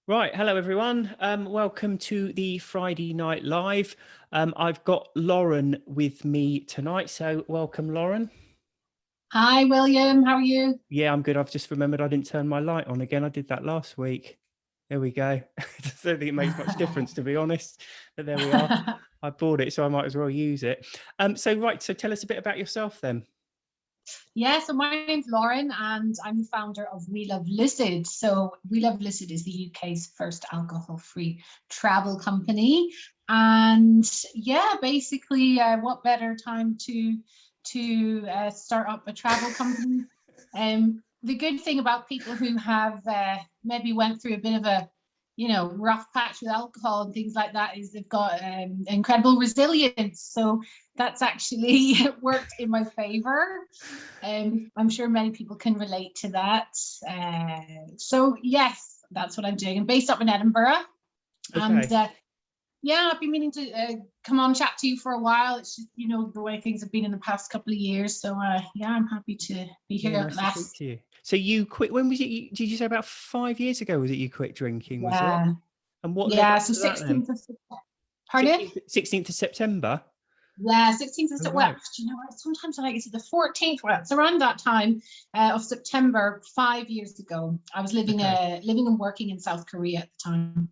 Right, hello everyone. Welcome to the Friday Night Live. I've got Lauren with me tonight, so welcome, Lauren. Hi, William. How are you? Yeah, I'm good. I've just remembered I didn't turn my light on again. I did that last week. There we go. I don't think it makes much difference, to be honest, but there we are. I bought it, so I might as well use it. So tell us a bit about yourself then. Yeah, so my name's Lauren and I'm the founder of We Love Lucid. So We Love Lucid is the UK's first alcohol-free travel company. And yeah, basically, what better time to start up a travel company? The good thing about people who have maybe went through a bit of a rough patch with alcohol and things like that is they've got incredible resilience. So that's actually worked in my favor. I'm sure many people can relate to that. So yes, that's what I'm doing. I'm based up in Edinburgh, and Okay. yeah, I've been meaning to come on chat to you for a while. It's just the way things have been in the past couple of years. So yeah, I'm happy to be Yeah, here at nice to speak last. to you. So you quit, when was it? Did you say about 5 years ago was it you quit drinking, was it? Yeah, And what led yeah. up So to that then? 16th of September. Pardon? 16th of September? Yeah, 16th of Oh, September. Well, right. do you know what? Sometimes I like it's the 14th. Well, it's around that time of September 5 years ago. I was Okay. living and working in South Korea at the time.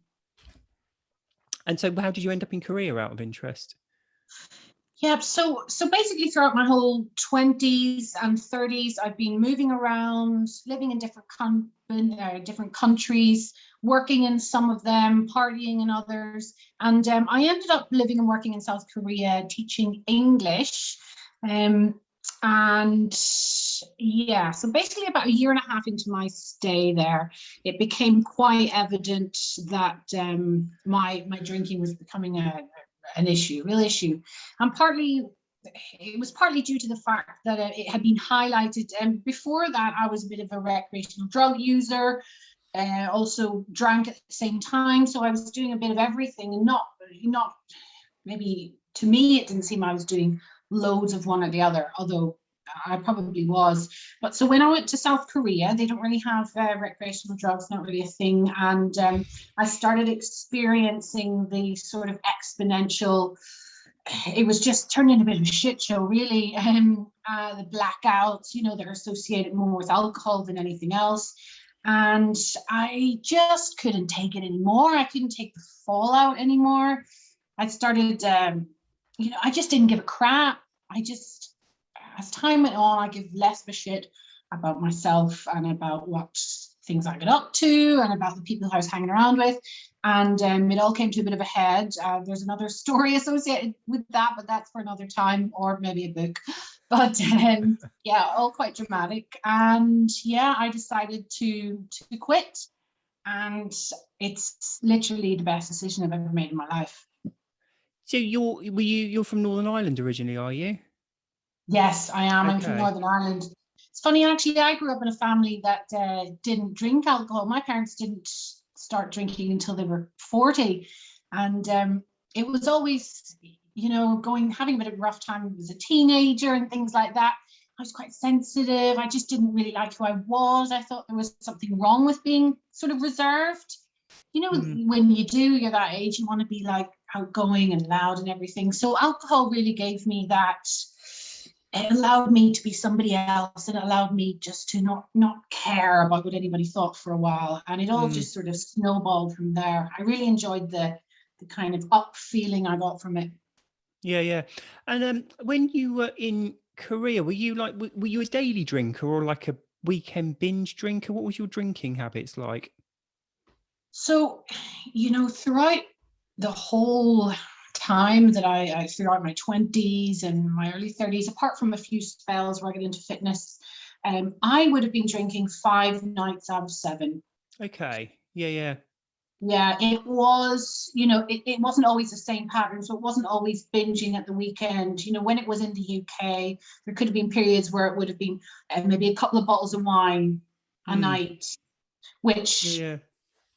And so how did you end up in Korea out of interest? Yeah, so basically throughout my whole 20s and 30s, I've been moving around, living in different countries, working in some of them, partying in others. And I ended up living and working in South Korea, teaching English. Um, and yeah, so basically about a year and a half into my stay there, it became quite evident that my drinking was becoming an issue, real issue. And it was partly due to the fact that it had been highlighted. And before that, I was a bit of a recreational drug user, also drank at the same time. So I was doing a bit of everything, and not maybe to me, it didn't seem I was doing loads of one or the other, although I probably was. But so when I went to South Korea, they don't really have recreational drugs, not really a thing. And I started experiencing the sort of exponential, it was just turned into a bit of a shit show, really. The blackouts, that are associated more with alcohol than anything else. And I just couldn't take it anymore. I couldn't take the fallout anymore. I started, I just didn't give a crap. As time went on, I give less of a shit about myself and about what things I got up to and about the people I was hanging around with. And it all came to a bit of a head. There's another story associated with that, but that's for another time, or maybe a book. But yeah, all quite dramatic. And yeah, I decided to quit. And it's literally the best decision I've ever made in my life. So you're from Northern Ireland originally, are you? Yes, I am. I'm from Okay. Northern Ireland. It's funny, actually, I grew up in a family that didn't drink alcohol. My parents didn't start drinking until they were 40. And it was always, having a bit of a rough time as a teenager and things like that. I was quite sensitive. I just didn't really like who I was. I thought there was something wrong with being sort of reserved. When you're that age, you want to be like outgoing and loud and everything. So alcohol really gave me that. It allowed me to be somebody else, and it allowed me just to not care about what anybody thought for a while. And it all just sort of snowballed from there. I really enjoyed the kind of up feeling I got from it. Yeah. And when you were in Korea, were you a daily drinker or like a weekend binge drinker? What was your drinking habits like? So, throughout the whole time that throughout my 20s and my early 30s, apart from a few spells where I got into fitness, I would have been drinking 5 nights out of 7. Okay. Yeah. Yeah, it was, it wasn't always the same pattern. So it wasn't always binging at the weekend. When it was in the UK, there could have been periods where it would have been maybe a couple of bottles of wine a night, which Yeah.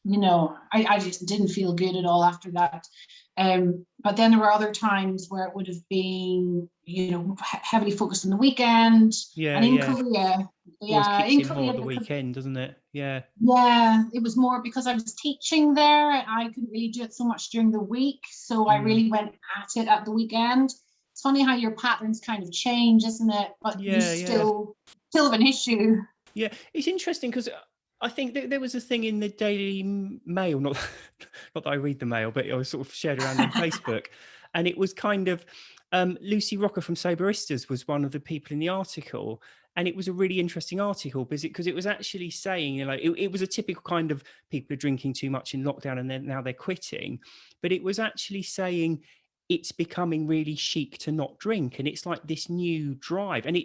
I just didn't feel good at all after that. But then there were other times where it would have been heavily focused on the weekend. Yeah, And in yeah. Korea, Always yeah, kicks in in more Korea, at the weekend, doesn't it? Yeah. yeah, it was more because I was teaching there. I couldn't really do it so much during the week, so I really went at it at the weekend. It's funny how your patterns kind of change, isn't it? But you Yeah, yeah. still have an issue. Yeah, it's interesting because I think that there was a thing in the Daily Mail, not not that I read the Mail, but it was sort of shared around on Facebook, and it was kind of Lucy Rocker from Soberistas was one of the people in the article, and it was a really interesting article because it was actually saying, it was a typical kind of people are drinking too much in lockdown and then now they're quitting, but it was actually saying it's becoming really chic to not drink, and it's like this new drive, and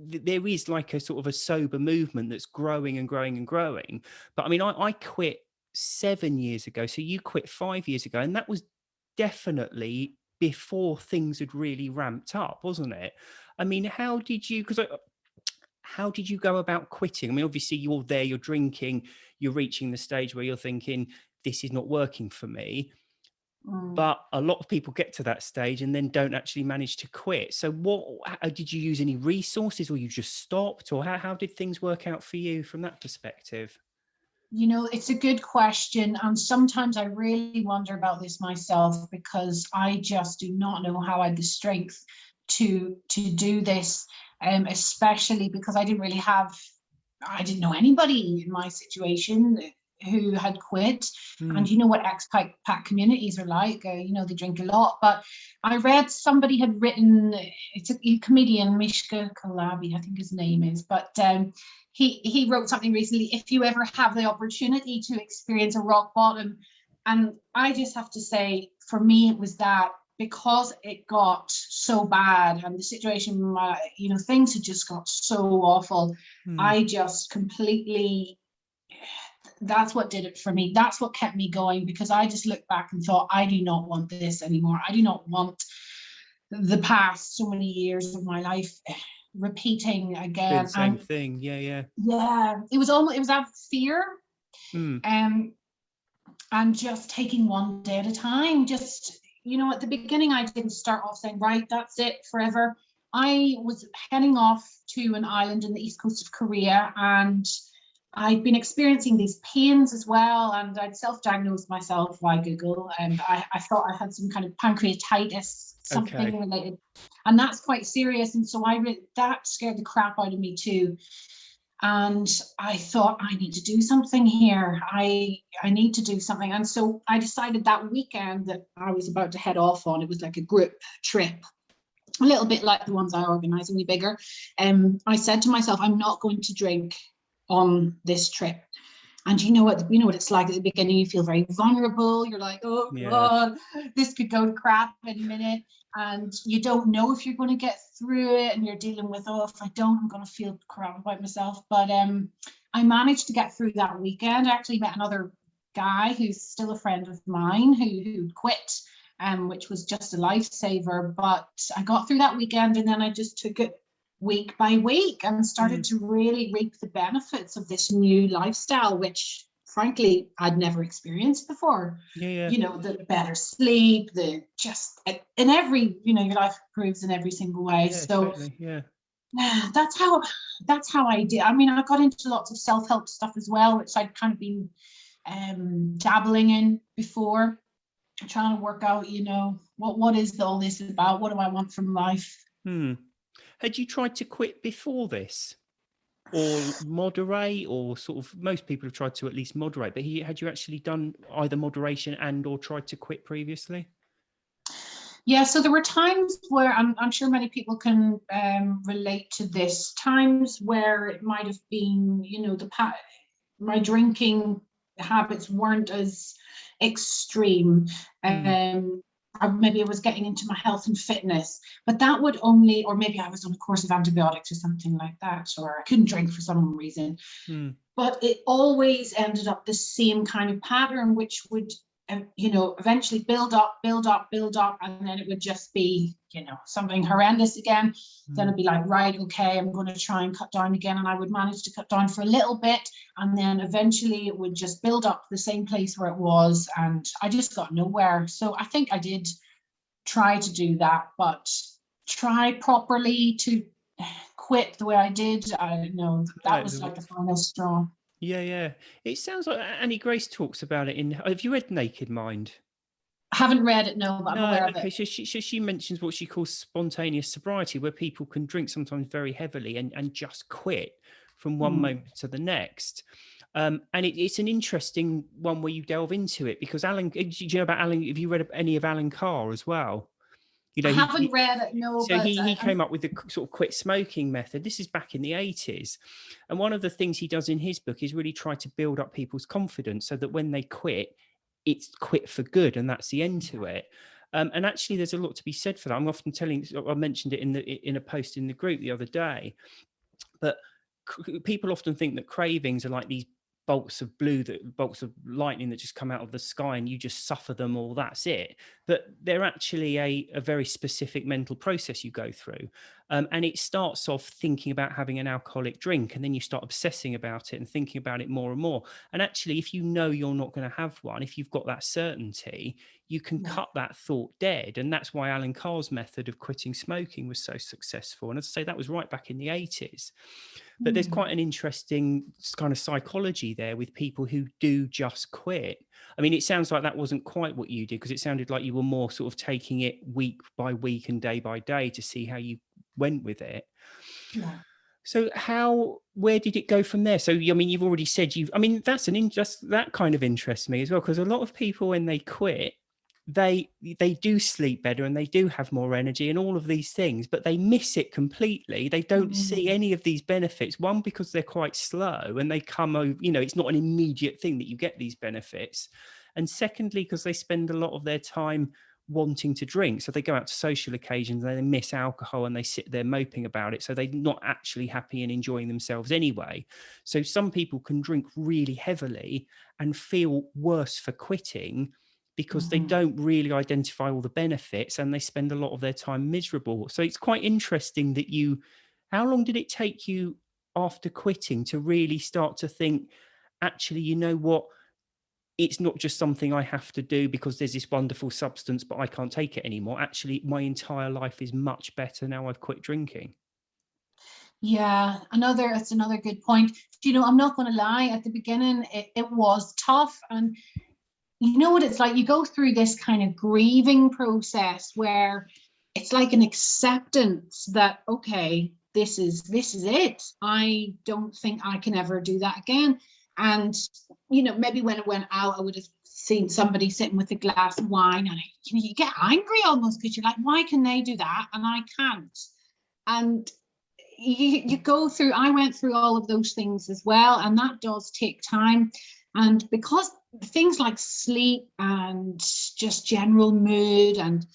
there is like a sort of a sober movement that's growing and growing and growing. But I mean, I quit 7 years ago, so you quit 5 years ago, and that was definitely before things had really ramped up, wasn't it? I mean, how did you go about quitting? I mean, obviously you're there, you're drinking, you're reaching the stage where you're thinking this is not working for me. But a lot of people get to that stage and then don't actually manage to quit. So did you use any resources, or you just stopped, or how did things work out for you from that perspective? It's a good question. And sometimes I really wonder about this myself, because I just do not know how I had the strength to do this, especially because I didn't know anybody in my situation who had quit. And you know what expat communities are like, they drink a lot. But I read somebody had written, it's a comedian, Mishka Kalabi, I think his name is, but he wrote something recently: if you ever have the opportunity to experience a rock bottom. And I just have to say, for me, it was that, because it got so bad and the situation, things had just got so awful. I just completely, that's what did it for me. That's what kept me going, because I just looked back and thought, I do not want this anymore. I do not want the past so many years of my life repeating again. Doing the same thing. Yeah. Yeah, it was out of fear. And just taking one day at a time. Just, at the beginning, I didn't start off saying, right, that's it forever. I was heading off to an island in the east coast of Korea, and I'd been experiencing these pains as well, and I'd self-diagnosed myself via Google, and I thought I had some kind of pancreatitis, something related, and that's quite serious. And so that scared the crap out of me too. And I thought, I need to do something here. I need to do something. And so I decided that weekend that I was about to head off on, it was like a group trip, a little bit like the ones I organize, only bigger. I said to myself, I'm not going to drink on this trip. And you know what it's like at the beginning. You feel very vulnerable. You're like, oh God, this could go to crap any minute. And you don't know if you're going to get through it. And you're dealing with, if I don't, I'm going to feel crap about myself. But I managed to get through that weekend. I actually met another guy who's still a friend of mine who quit, which was just a lifesaver. But I got through that weekend, and then I just took it week by week and started to really reap the benefits of this new lifestyle, which frankly I'd never experienced before. The better sleep, the just in every, your life improves in every single way. That's how I did. I mean, I got into lots of self-help stuff as well, which I'd kind of been dabbling in before, trying to work out, what is all this about? What do I want from life? Had you tried to quit before this, or moderate, or sort of, most people have tried to at least moderate, but had you actually done either moderation and or tried to quit previously? Yeah, so there were times where I'm sure many people can relate to this, times where it might have been, my drinking habits weren't as extreme. Maybe I was getting into my health and fitness, but that would only, or maybe I was on a course of antibiotics or something like that, or I couldn't drink for some reason. But it always ended up the same kind of pattern, which would, eventually build up, and then it would just be, something horrendous again. Then it'd be like, right, okay, I'm going to try and cut down again, and I would manage to cut down for a little bit, and then eventually it would just build up to the same place where it was, and I just got nowhere. So I think I did try to do that, but try properly to quit the way I did. I don't know. That was like the final straw. Yeah. It sounds like Annie Grace talks about it in. Have you read Naked Mind? I haven't read it, no, but I'm aware of it. So she mentions what she calls spontaneous sobriety, where people can drink sometimes very heavily and just quit from one moment to the next. And it's an interesting one where you delve into it, because Alan, do you know about Alan? Have you read any of Alan Carr as well? You know, I haven't read it, no. So but he came up with the sort of quit smoking method. This is back in the 80s. And one of the things he does in his book is really try to build up people's confidence so that when they quit, it's quit for good, and that's the end to it. And actually, there's a lot to be said for that. I'm often I mentioned it in a post in the group the other day, but people often think that cravings are like these bolts of lightning that just come out of the sky and you just suffer them, or that's it. But they're actually a very specific mental process you go through. And it starts off thinking about having an alcoholic drink, and then you start obsessing about it and thinking about it more and more. And actually, if you know you're not going to have one, if you've got that certainty, you can cut that thought dead. And that's why Alan Carr's method of quitting smoking was so successful. And as I say, that was right back in the 80s. But there's quite an interesting kind of psychology there with people who do just quit. I mean, it sounds like that wasn't quite what you did, because it sounded like you were more sort of taking it week by week and day by day to see how you went with it. Yeah. So where did it go from there? So, I mean, you've already said that kind of interests me as well, because a lot of people, when they quit, they do sleep better and they do have more energy and all of these things, but they miss it completely. They don't see any of these benefits. One, because they're quite slow and they come over, it's not an immediate thing that you get these benefits. And secondly, because they spend a lot of their time wanting to drink. So they go out to social occasions and they miss alcohol and they sit there moping about it. So they're not actually happy and enjoying themselves anyway. So some people can drink really heavily and feel worse for quitting, because they don't really identify all the benefits and they spend a lot of their time miserable. So it's quite interesting that how long did it take you after quitting to really start to think, actually, you know what? It's not just something I have to do because there's this wonderful substance, but I can't take it anymore. Actually, my entire life is much better now I've quit drinking. Yeah, it's another good point. I'm not going to lie, at the beginning, it was tough. And you know what it's like? You go through this kind of grieving process where it's like an acceptance that, okay, this is it. I don't think I can ever do that again. And, maybe when it went out, I would have seen somebody sitting with a glass of wine, and you get angry almost, because you're like, why can they do that and I can't? And you go through, I went through all of those things as well, and that does take time. And because things like sleep and just general mood, and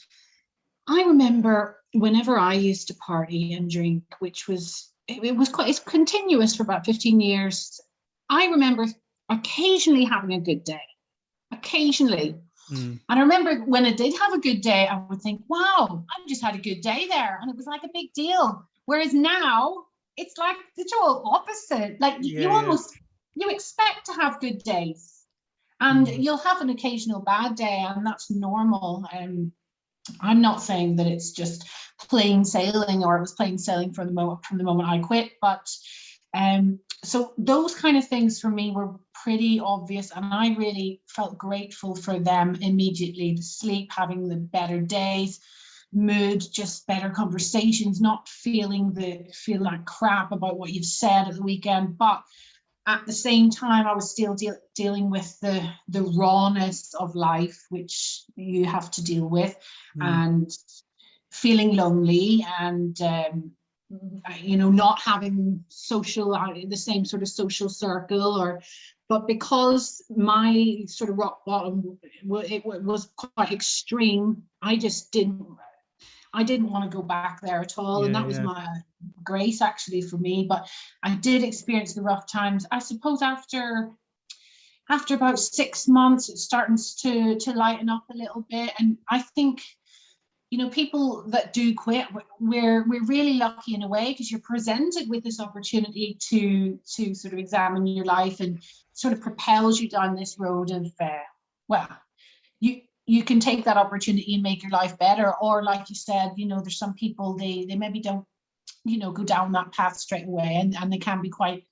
I remember whenever I used to party and drink, it's continuous for about 15 years. I remember occasionally having a good day, occasionally. And I remember when I did have a good day, I would think, wow, I just had a good day there. And it was like a big deal. Whereas now it's like the total opposite. Like you expect to have good days, and you'll have an occasional bad day, and that's normal. I'm not saying that it's just plain sailing, or it was plain sailing from the moment I quit, but so those kind of things for me were pretty obvious, and I really felt grateful for them immediately. The sleep, having the better days, mood, just better conversations, not feel like crap about what you've said at the weekend. But at the same time, I was still dealing with the rawness of life, which you have to deal with, and feeling lonely, and not having the same sort of social circle, but because my sort of rock bottom, it was quite extreme, I didn't want to go back there at all. And that was my grace, actually, for me. But I did experience the rough times. I suppose after about 6 months, it's starting to lighten up a little bit. And I think, people that do quit, we're really lucky in a way, because you're presented with this opportunity to sort of examine your life, and sort of propels you down this road of, you can take that opportunity and make your life better. Or like you said, you know, there's some people, they maybe don't, you know, go down that path straight away, and they can be quite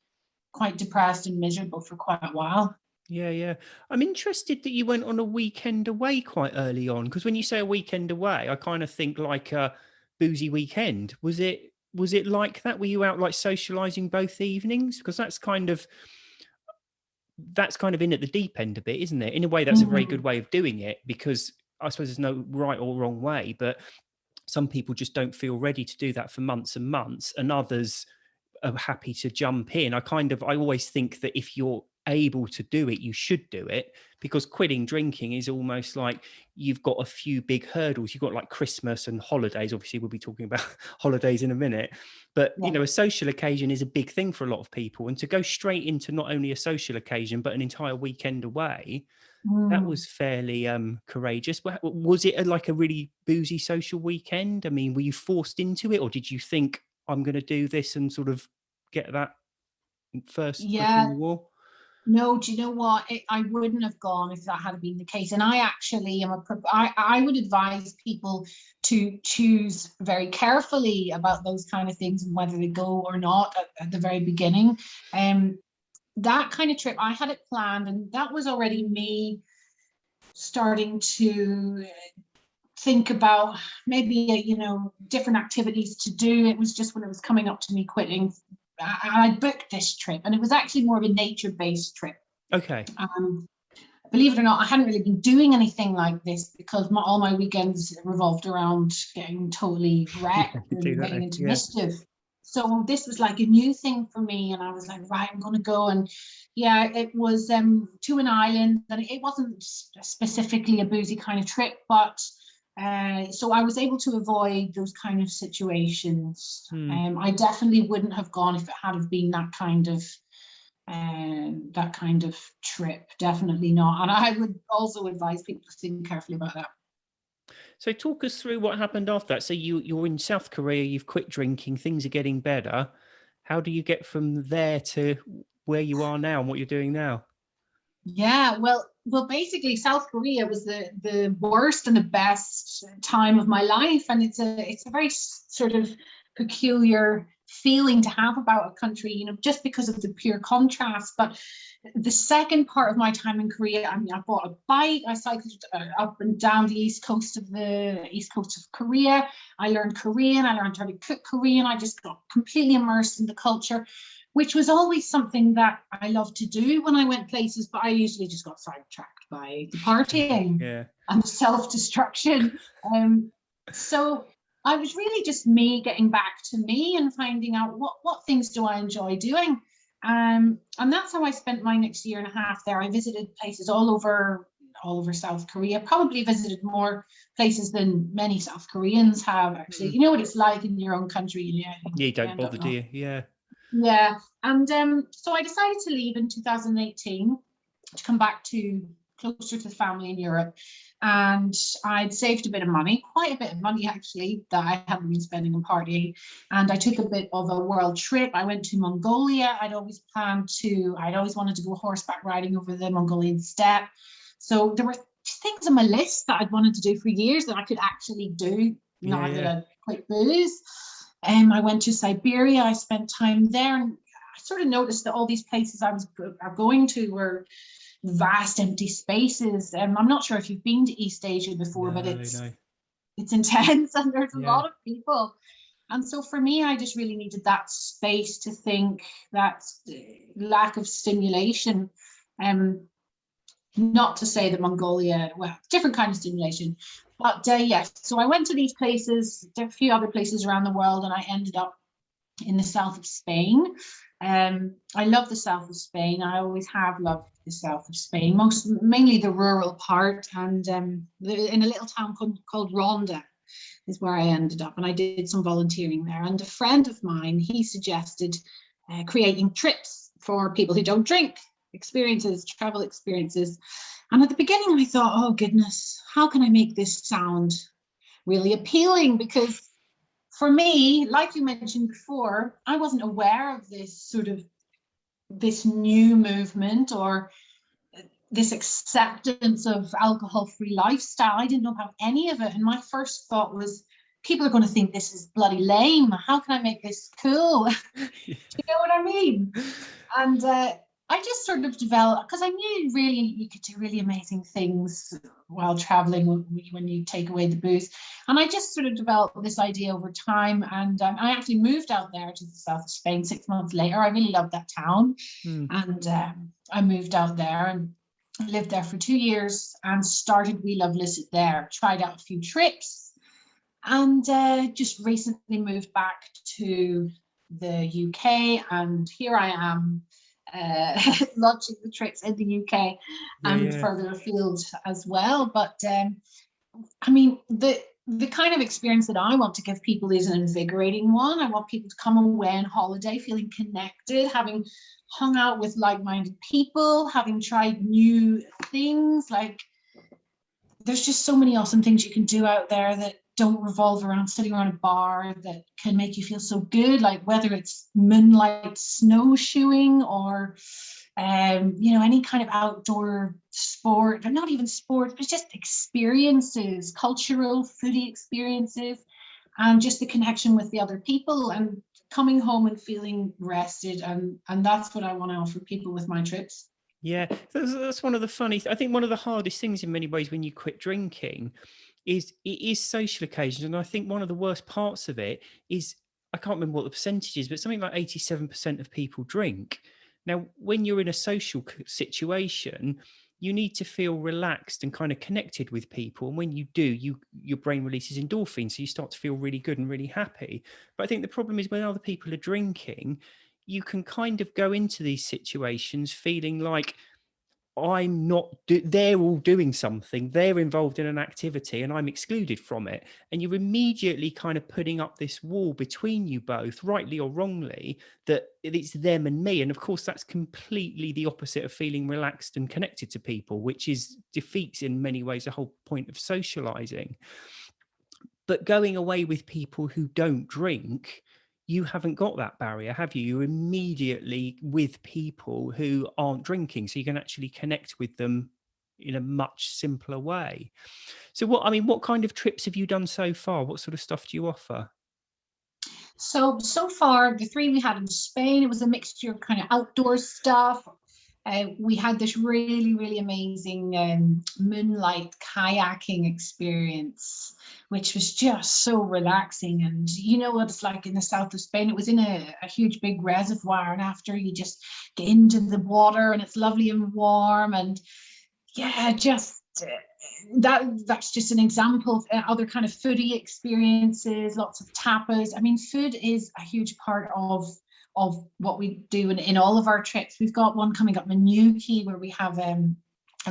depressed and miserable for quite a while. Yeah. I'm interested that you went on a weekend away quite early on, because when you say a weekend away, I kind of think like a boozy weekend. Was it like that? Were you out like socializing both evenings? Because that's kind of in at the deep end a bit, isn't it? In a way, that's a very good way of doing it, because I suppose there's no right or wrong way, but some people just don't feel ready to do that for months and months, and others are happy to jump in. I always think that if you're able to do it, you should do it, because quitting drinking is almost like you've got a few big hurdles. You've got like Christmas and holidays. Obviously, we'll be talking about holidays in a minute, but Yeah. you know, a social occasion is a big thing for a lot of people, and to go straight into not only a social occasion but an entire weekend away, that was fairly courageous. Was it like a really boozy social weekend? I mean, were you forced into it, or did you think, I'm going to do this and sort of get that first brick in Yeah. the wall? No, do you know what? I wouldn't have gone if that had been the case. And I actually am I would advise people to choose very carefully about those kind of things and whether they go or not at the very beginning. That kind of trip, I had it planned, and that was already me starting to think about maybe, you know, different activities to do. It was just when it was coming up to me quitting, I booked this trip, and it was actually more of a nature-based trip. Okay. Believe it or not, I hadn't really been doing anything like this, because all my weekends revolved around getting totally wrecked and getting into mischief. So this was like a new thing for me, and I was like, right, I'm going to go. And yeah, it was to an island, and it wasn't specifically a boozy kind of trip, but so I was able to avoid those kind of situations. I definitely wouldn't have gone if it had have been that kind of trip. Definitely not. And I would also advise people to think carefully about that. So talk us through what happened after that. So you're in South Korea, you've quit drinking, things are getting better. How do you get from there to where you are now and what you're doing now? Yeah, well, basically, South Korea was the worst and the best time of my life, and it's a very sort of peculiar feeling to have about a country, you know, just because of the pure contrast. But the second part of my time in Korea, I mean, I bought a bike, I cycled up and down the east coast of Korea. I learned Korean, I learned how to cook Korean. I just got completely immersed in the culture, which was always something that I loved to do when I went places, but I usually just got sidetracked by the partying and the self-destruction. So I was really just me getting back to me and finding out what things do I enjoy doing. And that's how I spent my next year and a half there. I visited places all over South Korea, probably visited more places than many South Koreans have, actually. You know what it's like in your own country. You don't bother, do you? Yeah. And so I decided to leave in 2018 to come back to closer to the family in Europe. And I'd saved a bit of money, quite a bit of money actually, that I hadn't been spending on partying. And I took a bit of a world trip. I went to Mongolia. I'd always wanted to go horseback riding over the Mongolian steppe. So there were things on my list that I'd wanted to do for years that I could actually do now that I'd quit booze. I went to Siberia. I spent time there, and I sort of noticed that all these places I was going to were vast empty spaces. I'm not sure if you've been to East Asia before, but it's intense, and there's a lot of people. And so for me, I just really needed that space to think, that lack of stimulation. Not to say that Mongolia, well, different kind of stimulation. But yes, so I went to these places, a few other places around the world, and I ended up in the south of Spain. I love the south of Spain. I always have loved the south of Spain, mainly the rural part, and in a little town called Ronda is where I ended up, and I did some volunteering there. And a friend of mine, he suggested creating trips for people who don't drink, travel experiences. And at the beginning I thought, oh goodness, how can I make this sound really appealing? Because for me, like you mentioned before, I wasn't aware of this new movement, or this acceptance of alcohol-free lifestyle. I didn't know about any of it. And my first thought was, people are going to think this is bloody lame. How can I make this cool? Do you know what I mean? And I just sort of developed, because I knew really you could do really amazing things while traveling when you take away the booze. And I just sort of developed this idea over time. And I actually moved out there to the south of Spain 6 months later. I really loved that town. And I moved out there and lived there for 2 years and started We Love Lucid there. Tried out a few trips and just recently moved back to the UK. And here I am launching the trips in the UK and further afield as well. But I mean, the kind of experience that I want to give people is an invigorating one. I want people to come away on holiday feeling connected, having hung out with like-minded people, having tried new things. Like, there's just so many awesome things you can do out there that don't revolve around sitting around a bar, that can make you feel so good, like whether it's moonlight snowshoeing or you know, any kind of outdoor sport, but not even sport, but just experiences, cultural, foodie experiences, and just the connection with the other people and coming home and feeling rested. And that's what I want to offer people with my trips. Yeah, that's one of the funny, I think one of the hardest things in many ways when you quit drinking is it is social occasions. And I think one of the worst parts of it is, I can't remember what the percentage is, but something like 87% of people drink. Now, when you're in a social situation, you need to feel relaxed and kind of connected with people. And when you do, your brain releases endorphins, so you start to feel really good and really happy. But I think the problem is when other people are drinking, you can kind of go into these situations feeling like, I'm not, they're all doing something, they're involved in an activity and I'm excluded from it. And you're immediately kind of putting up this wall between you both, rightly or wrongly, that it's them and me. And of course, that's completely the opposite of feeling relaxed and connected to people, which defeats in many ways the whole point of socializing. But going away with people who don't drink, you haven't got that barrier, have you? You're immediately with people who aren't drinking, so you can actually connect with them in a much simpler way. So what kind of trips have you done so far? What sort of stuff do you offer? So far, the 3 we had in Spain, it was a mixture of kind of outdoor stuff. We had this really, really amazing moonlight kayaking experience, which was just so relaxing. And you know what it's like in the south of Spain? It was in a huge big reservoir, and after you just get into the water and it's lovely and warm. And yeah, just that's just an example of other kind of foodie experiences, lots of tapas. I mean, food is a huge part of what we do in all of our trips. We've got one coming up in Newquay where we have a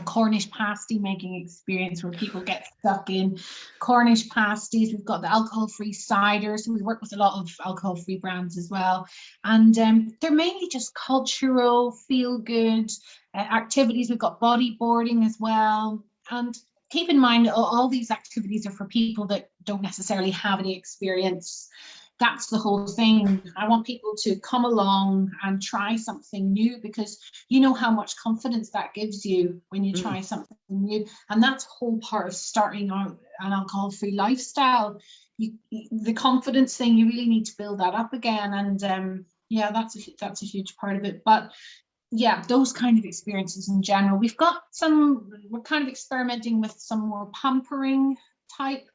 Cornish pasty making experience where people get stuck in Cornish pasties. We've got the alcohol-free cider, so we work with a lot of alcohol-free brands as well. And they're mainly just cultural, feel-good activities. We've got bodyboarding as well. And keep in mind, all these activities are for people that don't necessarily have any experience. That's the whole thing. I want people to come along and try something new, because you know how much confidence that gives you when you try something new. And that's a whole part of starting out an alcohol-free lifestyle. The confidence thing, you really need to build that up again. And yeah, that's a huge part of it. But yeah, those kind of experiences in general. We're kind of experimenting with some more pampering type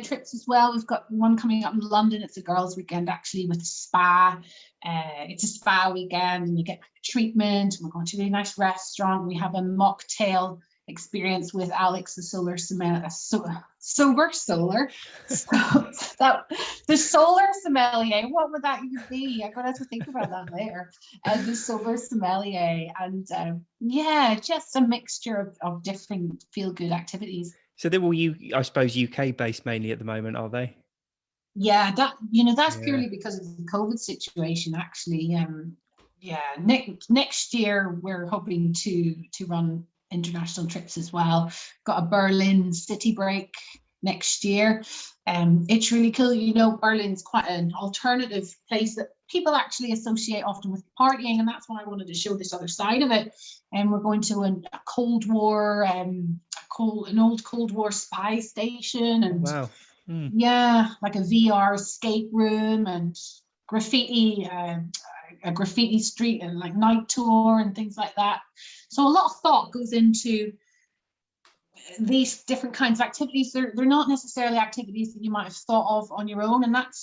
trips as well. We've got one coming up in London. It's a girls' weekend actually with a spa. It's a spa weekend and you get treatment. We're going to a really nice restaurant. We have a mocktail experience with Alex, the sober sommelier. The solar sommelier, what would that even be? I'm gonna have to think about that later. The sober sommelier, and yeah, just a mixture of different feel-good activities. So they're all, I suppose, UK based mainly at the moment, are they? Yeah, that's purely because of the COVID situation, actually. Yeah, next year we're hoping to run international trips as well. Got a Berlin city break next year. It's really cool. You know, Berlin's quite an alternative place that people actually associate often with partying, and that's why I wanted to show this other side of it. And we're going to a Cold War, an old Cold War spy station, and Wow. yeah, like a VR escape room, and graffiti, a graffiti street, and like night tour and things like that. So a lot of thought goes into these different kinds of activities. They're not necessarily activities that you might have thought of on your own, and that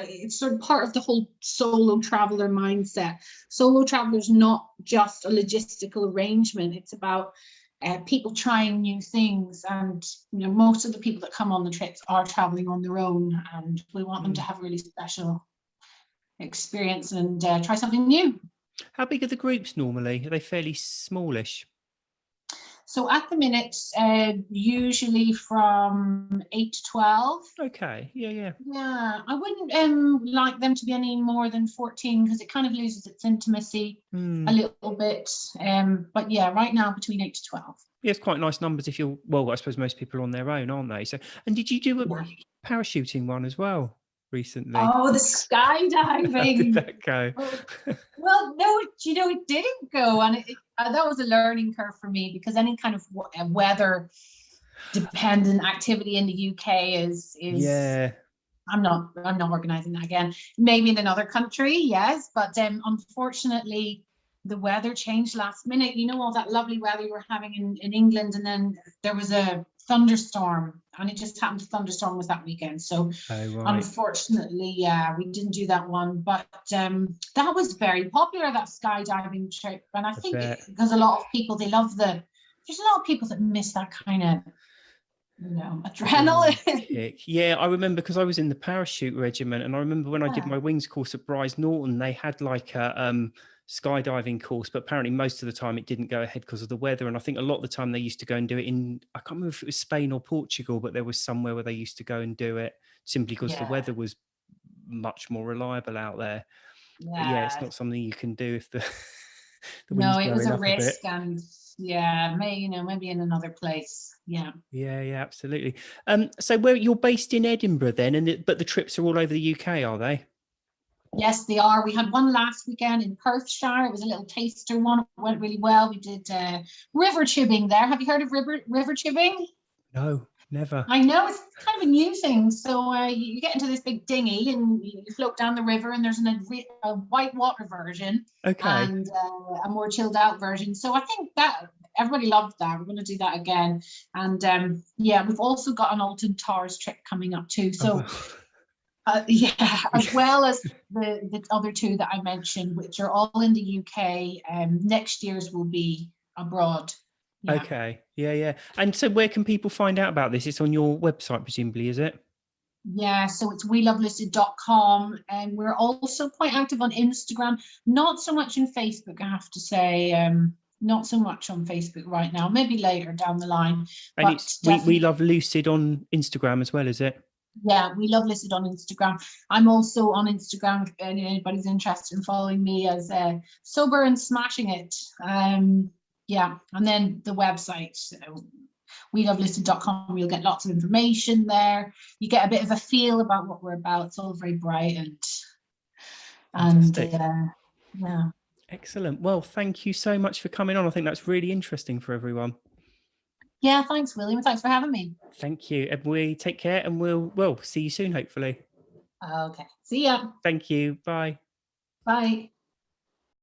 it's sort of part of the whole solo traveler mindset. Solo traveler is not just a logistical arrangement. It's about people trying new things, and most of the people that come on the trips are traveling on their own, and we want them to have a really special experience and try something new. How big are the groups normally? Are they fairly smallish? So at the minute, usually from 8 to 12. Okay. Yeah. Yeah, I wouldn't like them to be any more than 14, because it kind of loses its intimacy a little bit. But yeah, right now between 8 to 12. Yeah, it's quite nice numbers if you're, well, I suppose most people are on their own, aren't they? So, and did you do a parachuting one as well recently? Oh, the How did skydiving. that go? Well, no, it didn't go. And that was a learning curve for me, because any kind of weather dependent activity in the UK is yeah. I'm not organizing that again. Maybe in another country, yes, but unfortunately the weather changed last minute. All that lovely weather you were having in England, and then there was a thunderstorm, and it just happened. The thunderstorm was that weekend, so unfortunately, yeah, we didn't do that one. But that was very popular, that skydiving trip, and I think because a lot of people, there's a lot of people that miss that kind of adrenaline kick. Yeah, I remember, because I was in the parachute regiment, and I remember when I did my wings course at Bryce Norton, they had like a skydiving course, but apparently most of the time it didn't go ahead because of the weather. And I think a lot of the time they used to go and do it in, I can't remember if it was Spain or Portugal, but there was somewhere where they used to go and do it simply because the weather was much more reliable out there. But yeah, it's not something you can do if the wind's it was blowing a up risk, bit. and maybe in another place. Yeah, absolutely. So where you're based in Edinburgh then, but the trips are all over the UK, are they? Yes, they are. We had one last weekend in Perthshire. It was a little taster one. It went really well. We did river tubing there. Have you heard of river tubing? No, never. I know, it's kind of a new thing. So you get into this big dinghy and you float down the river, and there's a white water version and a more chilled out version. So I think that everybody loved that. We're going to do that again. And we've also got an Alton Towers trip coming up too. So as well as the other two that I mentioned, which are all in the UK. Next year's will be abroad. Yeah. Okay. Yeah. And so where can people find out about this? It's on your website, presumably, is it? Yeah, so it's welovelucid.com, and we're also quite active on Instagram. Not so much on Facebook, I have to say. Not so much on Facebook right now. Maybe later down the line. And it's We Love Lucid on Instagram as well, is it? Yeah, We Love Lucid on Instagram. I'm also on Instagram if anybody's interested in following me as Sober and Smashing It. And then the website, welovelucid.com. You'll get lots of information there. You get a bit of a feel about what we're about. It's all very bright and yeah. Excellent. Well, thank you so much for coming on. I think that's really interesting for everyone. Yeah, thanks, William. Thanks for having me. Thank you. And we take care, and we'll see you soon, hopefully. Okay. See ya. Thank you. Bye. Bye.